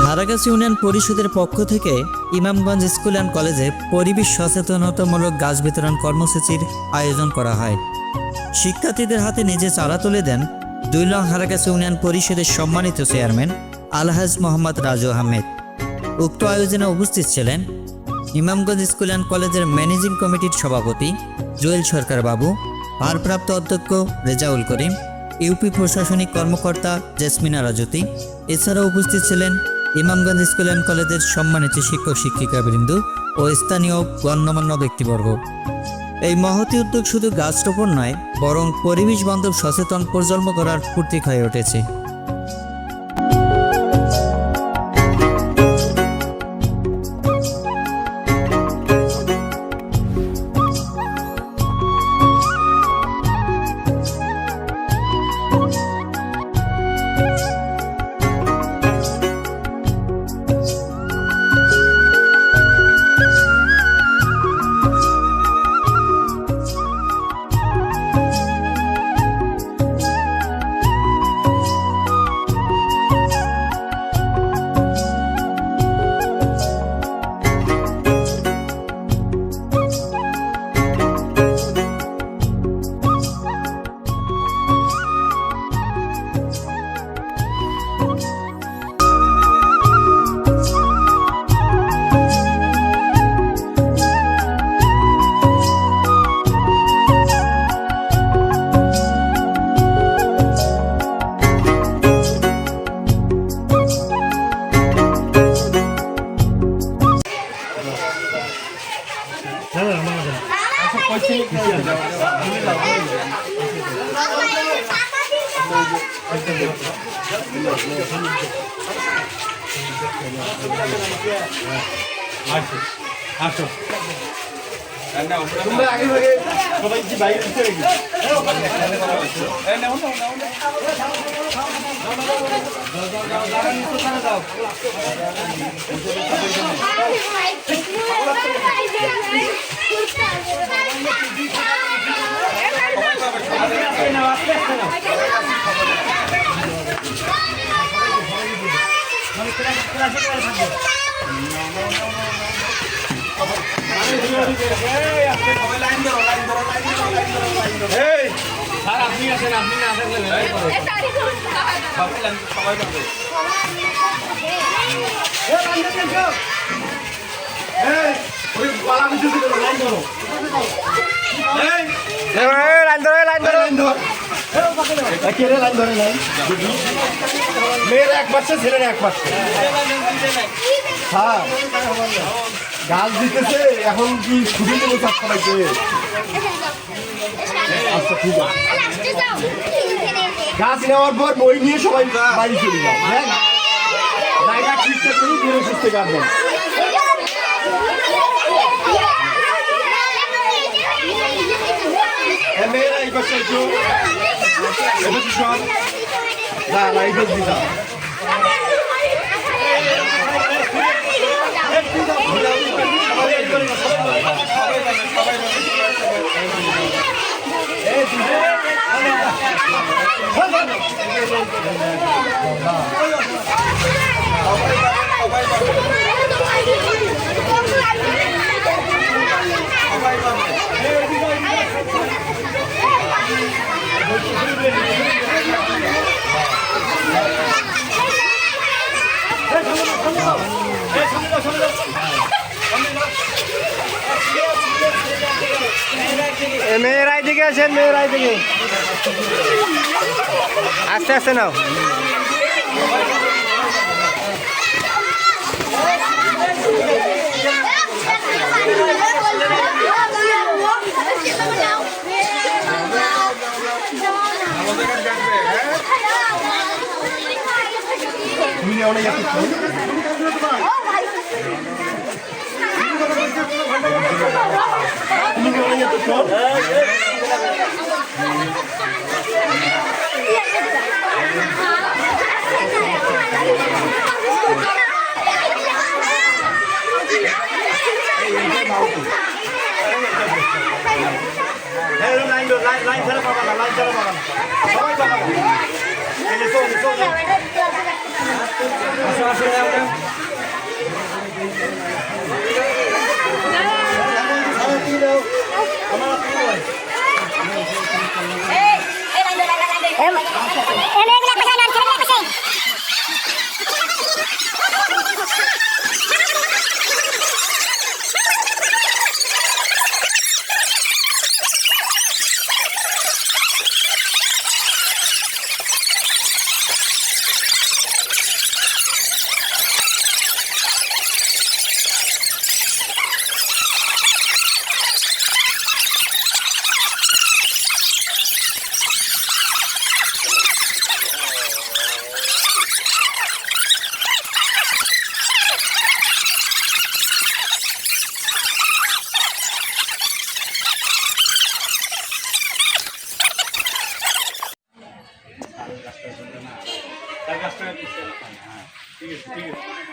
ঝাড়াগাছি union পরিষদের পক্ষ থেকে ইমামগঞ্জ স্কুল অ্যান্ড কলেজে পরিবেশ সচেতনতামূলক গাছ বিতরণ কর্মসূচির আয়োজন করা হয়। শিক্ষার্থীদের হাতে নিজে চারা তুলে দেন 2 নং হারাগাছি ইউনিয়ন পরিষদের সম্মানিত চেয়ারম্যান আলহাজ মোহাম্মদ রাজু আহমেদ। উক্ত আয়োজনে উপস্থিত ছিলেন ইমামগঞ্জ স্কুল অ্যান্ড কলেজের ম্যানেজিং কমিটির সভাপতি জুয়েল সরকার বাবু, ভারপ্রাপ্ত অধ্যক্ষ রেজাউল করিম, ইউপি প্রশাসনিক কর্মকর্তা জেসমিনা রাজুতি। এছাড়াও উপস্থিত ছিলেন ইমামগঞ্জ স্কুল অ্যান্ড কলেজের সম্মানিত শিক্ষক শিক্ষিকাবৃন্দ ও স্থানীয় গণ্যমান্য ব্যক্তিবর্গ। এই মহতী উদ্যোগ শুধু গাছ রোপণ নয়, বরং পরিবেশ বান্ধব সচেতন প্রজন্ম করার প্রতীক হয়ে উঠেছে। মেয়েরা এক পাশে, ছেলেরা এক পাশে। হ্যাঁ, গাছ দিতেছে এখন কি ছুটি দিলে চাপ করাইছে? আচ্ছা ঠিক আছে, গাছ নেওয়ার পর বই নিয়ে সবাই বাড়ি চলে যাও। হ্যাঁ, জায়গা ঠিকঠাক করে ধীরে সুস্থে কাটবেন। মেয়েরা এই পাশে একটু সব লাইট দিতাম। মেয়েরাই দিকে আছেন, মেয়েরাই দিকে আস্তে আস্তে নাও। তুমি তুমি বলে যেত শোন লাইন ছাড়া পাবা না লাইন ছাড়া পাবা না সবাই পাবা না এই যে চল চল আসো আসো যাও যাও ঠিক আছে ঠিক আছে